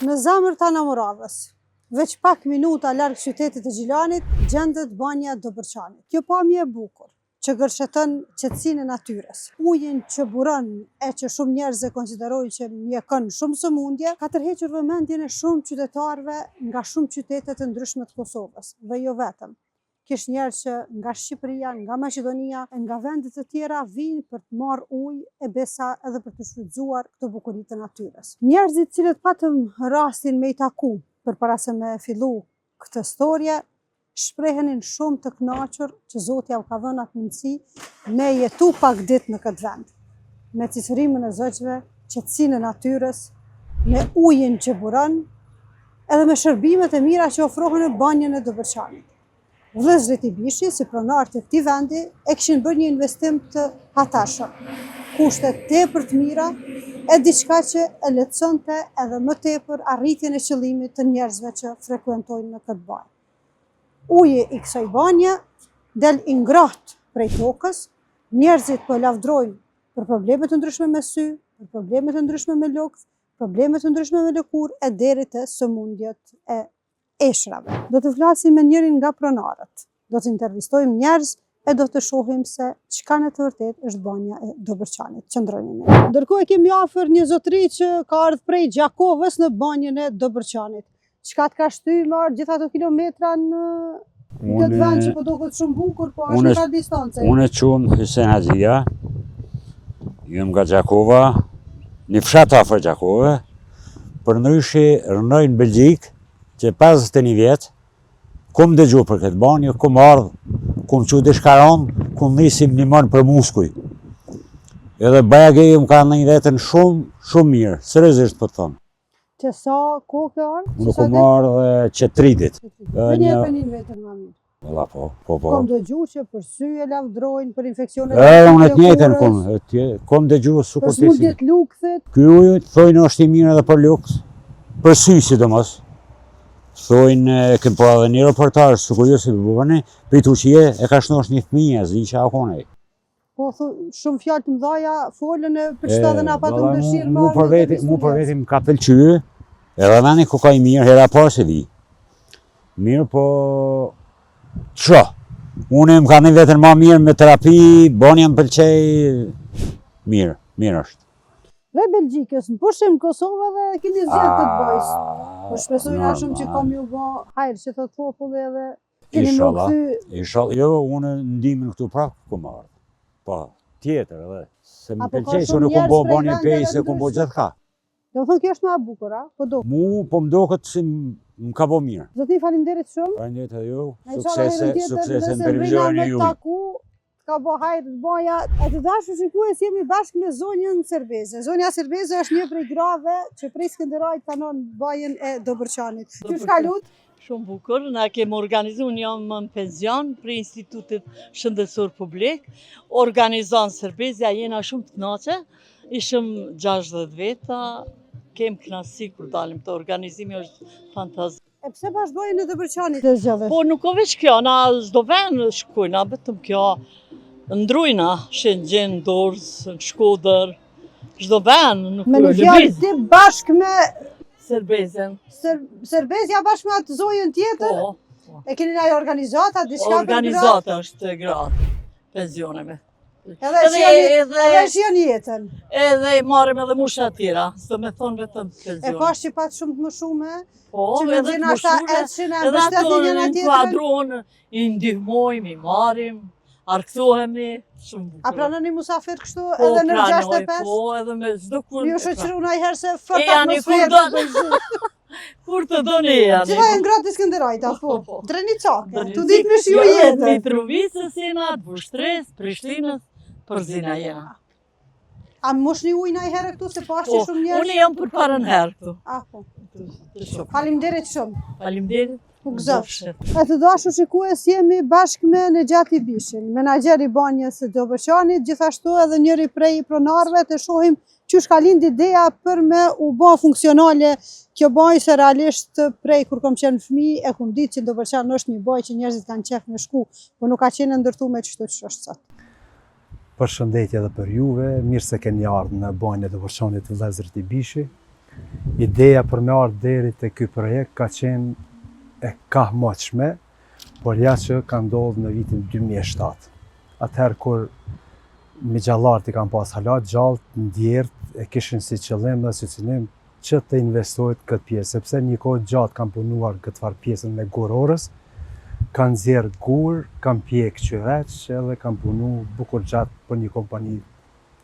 Në zemër të Anamoravës, veç pak minuta larg qytetit të Gjilanit, gjendet banja Dobërçanit. Kjo pamje e bukur, që gërsheton qetësinë e natyrës, ujin që buron e që shumë njerëz e konsiderojnë që mjekon shumë sëmundje, ka tërhequr vëmendjen e shumë qytetarëve nga shumë qytete të ndryshme të Kosovës, dhe jo vetëm. Kish njerëz që nga Shqipëria, nga Maqedonia e nga vende të tjera vinë për të marrë ujë e besa edhe për të shfrytzuar këtë bukuri të natyrës. Njerëzit cilët patëm rastin me i taku përpara se me fillu këtë storje, shprehenin shumë të kënaqur që Zoti ja u ka dhënë atë mundësi me jetu pak ditë në këtë vend, me cicërimin e zogjve, qetësinë e natyrës, me ujin që buron, edhe me shërbimet e mira që ofrohen në banjën e Dobërçanit. Vëllezërit i Bishi, si pronar të këtij vendi, e kishin bërë një investim të hatashëm, kushte tepër të mira, e diçka që e lehtësonte edhe më tepër arritjen e qëllimit të njerëzve që frekuentojnë në këtë banjë. Uji i kësaj banje del i ngrohtë prej tokës, njerëzit po lavdrojnë për probleme të ndryshme me sy, për probleme të ndryshme me lukth, probleme të ndryshme me lëkurë e deri te sëmundjet e eshrave. Do të flasim me njërin nga pronarët, do të intervistojmë njerëz e do të shohim se çka në të vërtetë është banja e Dobërçanit. Qëndroni me ne. Ndërkohë kemi afër një zotëri që ka ardhur prej Gjakovës në banjën e Dobërçanit. Çka të ka shtyr marr gjithë ato kilometra në këtë vend që po duket shumë bukur, po është në ka distancë. Unë quhem Hysen Haxhia, jam nga Gjakova, një fshat afër Gjakove, përndryshe rënoj në Belgjik, që 51 vjetë, kum dëgju për këtë banjë, kum ardhë, kum që dishkaron, kum nisim një mënë për muskuj. Edhe bajagej më ka në një vetën shumë mirë, seriozisht për të thonë. Që sa kohë ke ardhë? Unë kum ardhë që 3 ditë. Dhe një për një vetën më mirë. Valla po. Kom dëgju që për sy e lavdrojnë, për infeksionet unë të njëjtën kum dëgju sukur për smundjet lukthit. Ky ujë thojnë është i mirë edhe për lukth, për sy sidomos. Thojnë, kem po edhe një reportar, sukur jo si bëbëni, për i Turqie e ka shnosh një fëmija, zi që akonej. Po, shumë fjallë të mdhaja, folën e për qëta dhe na patëm dëshirë Mu për vetim ka pëlqyë, edhe veni ku ka i mirë, hera parë se vi. Mirë, po... Qo? Unë më ka një vetën ma mirë me terapi, banja më pëlqej... Mirë është. Re Belgjikës, në pushim Kosovë dhe keni zjetë të të bajsë. Po shpesojnë a shumë që kom ju bo hajrë që të populli edhe keni më këthy... Inshallah, jo, unë ndimin këtu prapë ku marrë. Po, tjetër edhe. Se më pëlqej që unë kum bo banja pej se kum bo gjithë ka. Do më thënë kjo është më e bukur, a? Po do? Mu, po më do këtë si më ka bo mirë. Zoti, falimderit shumë. Falimderit edhe ju, suksese në televizionin ju. Ka bo hajrë të boja. E të dashur shikues, jemi bashkë me zonjën Serbeze. Zonja Serbeze është një prej grave që prej Skënderajt kanon bajën e Dobërçanit. Që shka lutë? Shumë bukur, na kemi organizu një më në penzion për Institutit Shëndetësor Publik. Organizon Serbezja, jena shumë të kënaqe, ishëm 60 veta, kem knasi kur dalim të organizimi është fantastik. E pse bashkë bajën e Dobërçanit të zgjodhe? Po nuk o veç kjo, na zdo ven shkujna, betëm kjo ndrujna, Shëngjin, Dorz, Shkodër, zdo ven nuk me në fjallë ti bashkë me... Serbezen. Serbezja bashkë me atë zonjën tjetër? Po. E keni nga organizata, diçka për gratë? Organizata është gratë, pensioneve. Edhe shion jetën? Edhe marim edhe musha tjera, së me thonë vetëm pensione. E pash që patë shumë të më shume? Po, edhe të mëshure, edhe ato në kuadronë, i ndihmojmë, i marim, arktohemi, shumë bukër. A pranoni musafir kështu edhe në 65? Po, edhe me zdo kur... Ju shëqëru na i herë se fërt atmosferë të bëjshë. Kur të do një janë. Gjitha e në gratë i Skënderajta, po. Dreni qake, të ditë me shiu jetën. Mitrovicës jena, Bushtres, Prishtinës, Përzina jena. A mosh një ujna i herë këtu se pash që shumë njerë? Unë jam për parën herë këtu. Po. Falimderit shumë. Falimderit. U gëzofsh. E të dashur shikues, jemi bashkë me Nexhati Bishin, menaxher i banjës së Dobërçanit, gjithashtu edhe njëri prej pronarëve, të shohim qysh ka lind ideja për me u bë funksionale kjo banjë, se realisht prej kur kom qenë fëmijë e kum ditë që Dobërçani është një banjë që njerëzit kanë qef me shku, po nuk ka qenë ndërtuar me çdo që është sot. Përshëndetje edhe për juve, mirë se keni ardhur në banjën e Dobërçanit vëllezërit i Bishi. ideja për me ardhur deri te ky projekt ka qenë e kahmoqshme, por ja që ka ndodhur në vitin 2007. Atëherë kur migjallarët i kanë pas halat gjallë ndjerët e kishin si qëllim dhe si synim që të investohet këtë pjesë, sepse një kohë gjatë kanë punuar këtë farë pjesën me gurorës, kanë nxjerrë gur, kanë pjekë qyreq edhe kanë punu bukur gjatë për një kompani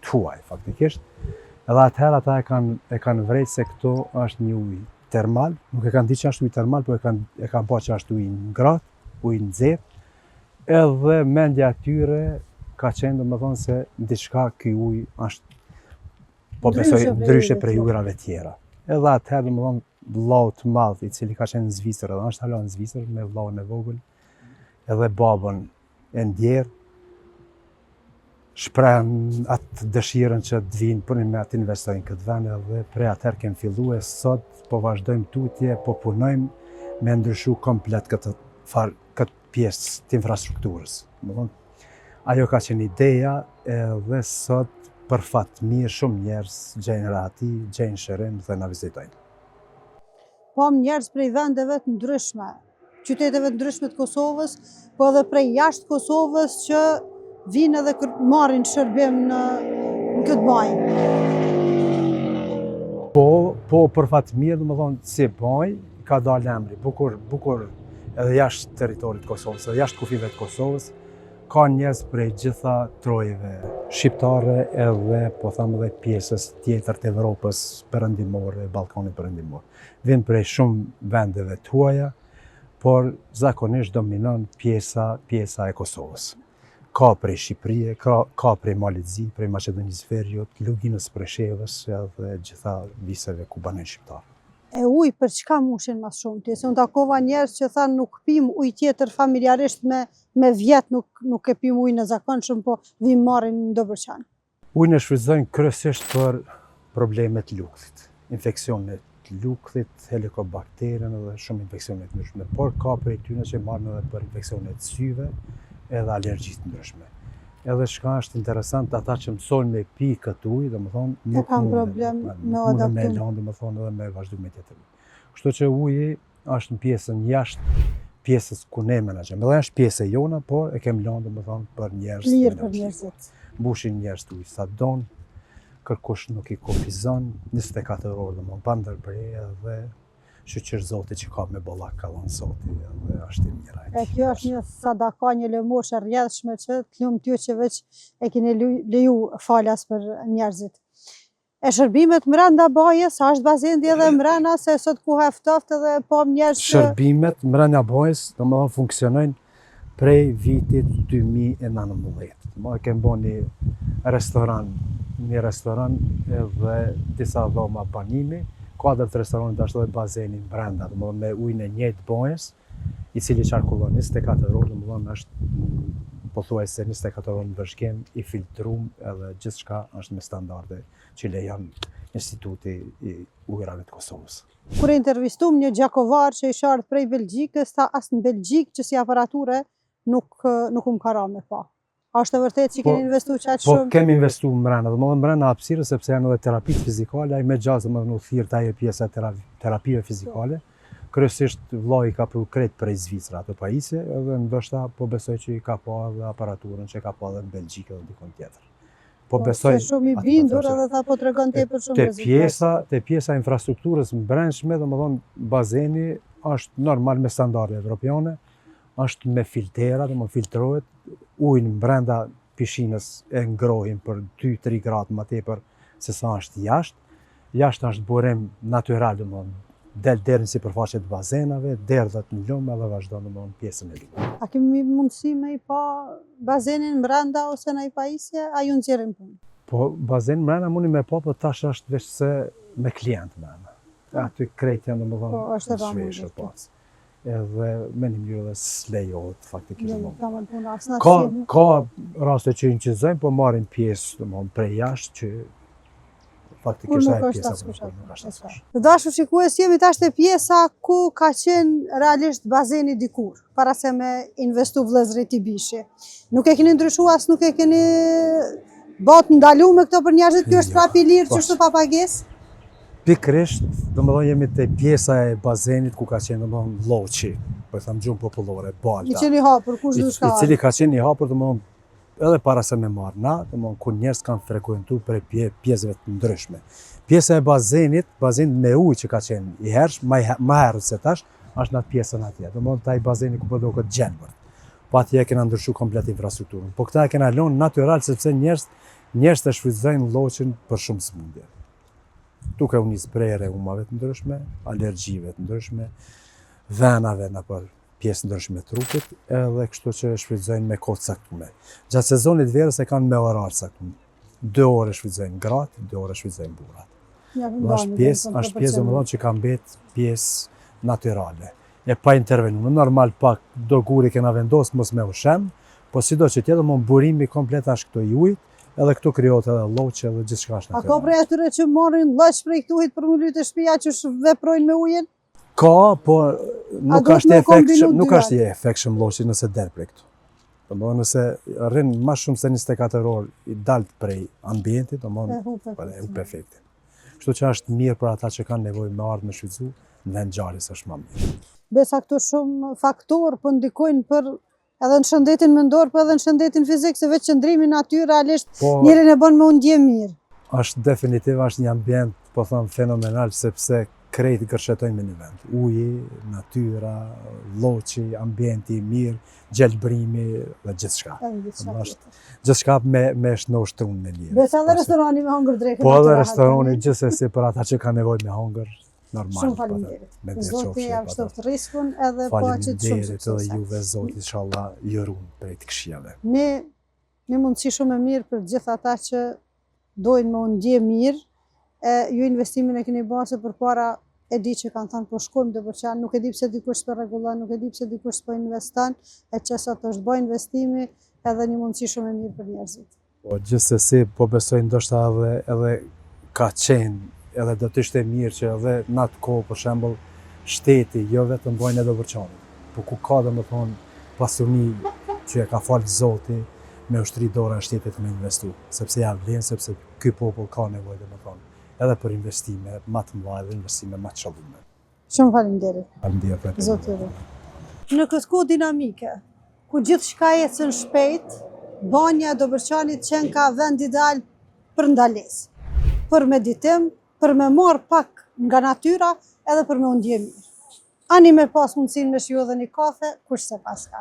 tuaj faktikisht. Edhe atëherë ata e kanë vrejtë se këto është një ujë termal, nuk e kanë ditë që është ujë termal, por e kanë pa që është ujë ngratë, ujë nxehtë, edhe mendja atyre ka qenë domethënë se diçka ky ujë është po besoj ndryshe prej ujrave tjera. Edhe atëherë domethënë vllau të madh i cili ka qenë në Zvicër, edhe është hala në Zvicër me vllaun e vogël, edhe babën e ndjerë, shprehen atë dëshirën që të vinë për me atë investojnë këtë vend edhe prej atëherë kemi filluar sot po vazhdojmë tutje, po punojmë me ndryshu komplet këtë pjesë të infrastrukturës. Ajo ka qenë ideja edhe sot për fat të mirë shumë njerëz gjejnë rati, gjejnë shërim dhe na vizitojnë. Pam njerëz prej vendeve të ndryshme, qyteteve të ndryshme të Kosovës, po edhe prej jashtë Kosovës që vinë edhe marrin shërbim në këtë bajë. Po për fat të mirë, domethënë si bajë ka dalë emri, bukur edhe jashtë territorit të Kosovës, edhe jashtë kufive të Kosovës, ka njerëz prej gjitha trojeve shqiptare edhe po them edhe pjesës tjetër të Evropës perëndimore, Ballkanit perëndimor. Vijnë prej shumë vendeve tuaja, por zakonisht dominon pjesa e Kosovës. Ka prej Shqipërie, ka prej Malizit, prej Maqedonisë Veriut, Luginës Preshevës edhe gjitha viseve ku banë shqiptar. E ujë për çka mushin mas shumë? Se unë takova njerëz që thanë nuk pim ujë tjetër familjarisht me vjet nuk e pim ujë në zakonshëm, po vim marrin në dobërçan. Ujin e shfrytëzojnë kryesisht për problemet lukthit, infeksionet lukthit, helikobakterën edhe shumë infeksionet të ndryshme, por ka prej tyre që marrin edhe për infeksionet syve edhe alergjit të ndryshme. Edhe çka është interesant, ata që mësojnë me pi këtë ujë, domethënë nuk kanë problem me adaptim. Me lëndë, domethënë edhe me vazhdim tjetër. Kështu që uji është në pjesën jashtë pjesës ku ne menaxhojmë. Edhe është pjesë e jona, por e kemi lëndë domethënë për njerëz. Lirë për njerëzit. Mbushin njerëz ujë sa don, kërkush nuk i kufizon, 24 orë domethënë pa ndërprerje edhe shqyr Zoti që ka me bollak ka dhënë Zoti dhe është i mirë. E kjo është një sadaka, një lëmosh e rrjedhshme që të lum ty që veç e keni leju falas për njerëzit. E shërbimet brenda bajës, a është bazendi edhe mbrenda se sot ku heftoft edhe po njerëz që... Shërbimet brenda bajës domethënë funksionojnë prej vitit 2019. Ma kemi bën një restoran edhe disa dhoma banimi. Kuadrat të restoranit është edhe bazeni brenda, domethënë me ujin e njëjtë bajës, i cili qarkullon 24 orë, domethënë është pothuajse 24 orë në vëzhgim, i filtruar edhe gjithçka është me standarde që lejon Instituti i Ujrave të Kosovës. Kur e intervistum një gjakovar që ishte ardhur prej Belgjikës, tha as në Belgjik që si aparature nuk ka rënë me pa. A është e vërtetë që keni investuar çaq shumë? Po kemi investuar brenda, domethënë brenda hapësirës sepse janë edhe terapitë fizikale, ai me gjazë domethënë u thirr ajo pjesa e terapive fizikale. Kryesisht vllai ka pru krejt prej Zvicrës ato pajisje, edhe ndoshta po besoj që i ka pa edhe aparaturën që ka pa edhe në Belgjikë edhe dikon tjetër. Po besoj shumë i bindur edhe tha po tregon tepër shumë rezultate. Te pjesa e infrastrukturës brendshme, domethënë bazeni është normal me standarde evropiane, është me filtera, domethënë filtrohet ujin brenda pishinës e ngrohin për 2-3 gradë më tepër se sa është jashtë. Jashtë është burim natyral, domethënë del deri në sipërfaqe të bazenave, derdhet në lumë edhe vazhdon domethënë pjesën e lumit. A kemi mundësi me i pa bazenin brenda ose në i pajisje, a ju nxjerrin punë? Po bazenin brenda mundi me pa, po tash është veç se me klient brenda. Aty krejt janë domethënë. Po është e vëmendshme. Po. Edhe me një mënyrë dhe s'lejohet faktikisht. Ka raste që inqizojnë, po marrin pjesë domethënë prej jashtë që faktikisht ai pjesa nuk është as. Të dashur shikues, jemi tash te pjesa ku ka qenë realisht bazeni dikur, para se me investu vëllezrit i Bishi. Nuk e keni ndryshuar as nuk e keni bot ndalu me këto për njerëzit, kjo është prapë i lirë që është pa pagesë? Pikrisht, domethënë jemi te pjesa e bazenit ku ka qenë domethënë lloçi, po e them gjuhën popullore, I balta. qeni hapur, kush dush ka I cili ka qenë i hapur domethënë edhe para se me marrë na, domethënë ku njerëz kanë frekuentuar prej pjesëve të ndryshme. Pjesa e bazenit me ujë që ka qenë i hersh, më herët se tash, është në atë pjesën atje. Domethënë taj bazeni ku po do këtë gjenbër. Po atje kena ndryshu komplet infrastrukturën. Po këta e kena lënë natyral sepse njerëz të shfrytëzojnë lloçin për shumë sëmundje. Duke u nisë prej reumave të ndryshme, alergjive të ndryshme, venave në për pjesë ndryshme të trupit, edhe kështu që shfrytëzojnë me kohë caktuar. Gjatë sezonit verës e kanë me orar caktuar. 2 orë shfrytëzojnë gratë, 2 orë shfrytëzojnë burrat. Është pjesë domethënë që ka mbet pjesë natyrale. E pa intervenuar. Normal pak do guri kena vendos mos me ushem, po sido që tjetër më burimi komplet është këto i ujit, edhe këtu krijohet edhe lloçe edhe gjithçka është A ka natyrale. prej atyre që marrin lloç prej këtu hit për mu lytë shtëpia që veprojnë me ujin? Ka, po nuk duhet është me i efektshëm, kombinu nuk dyrat? është i efektshëm lloçi nëse del prej këtu. Domethënë nëse rrin më shumë se 24 orë i dalt prej ambientit, domethënë e hup efektin. Kështu që është mirë për ata që kanë nevojë me ardhmë me shfrytëzu, në vend ngjarjes është më mirë. Besa këto shumë faktorë po ndikojnë për edhe në shëndetin mendor, po edhe në shëndetin fizik, se veç qëndrimi natyralisht Po njërin e bën me u ndje mirë. është definitiv është një ambient, po them fenomenal sepse krejt gërshetojnë me një vend. Uji, natyra, lloçi, ambienti i mirë, gjelbrimi dhe gjithçka. Gjithçka me shnoshtruan me lirë. Besa edhe restorani me hongër drekën. Po edhe restorani gjithsesi për ata që kanë nevojë me hongër, normal. Shumë faleminderit. Zoti ja shtoft riskun edhe paqet shumë Faleminderit edhe juve Zoti inshallah ju ruan prej të këshillave. Një mundësi shumë e mirë për gjithë ata që dojnë me u ndje mirë, ju investimin e keni bërë se përpara e di që kanë thënë po shkojmë Dobërçan, nuk e di pse dikush s'po rregullon, nuk e di pse dikush s'po investon, e që sot është bë investimi edhe një mundësi shumë e mirë për njerëzit. Po gjithsesi po besoj ndoshta edhe ka qenë edhe do të ishte mirë që edhe në atë kohë për shembull shteti jo vetëm bojnë e Dobërçanit, po ku ka domethënë pasuni që e ka falë Zoti me ushtri dora e shtetit me investu, sepse ja vlen, sepse ky popull ka nevojë domethënë edhe për investime më të mëdha dhe investime më të çelluara. Shumë faleminderit. Faleminderit. Zoti ju ruaj. Në këtë kohë dinamike, ku gjithçka ecën shpejt, banja e Dobërçanit qenë ka vend ideal për ndalesë, për meditim, për me marr pak nga natyra edhe për me u ndje mirë. Ani me pas mundësinë me shiu edhe një kafe, kush se pas ka.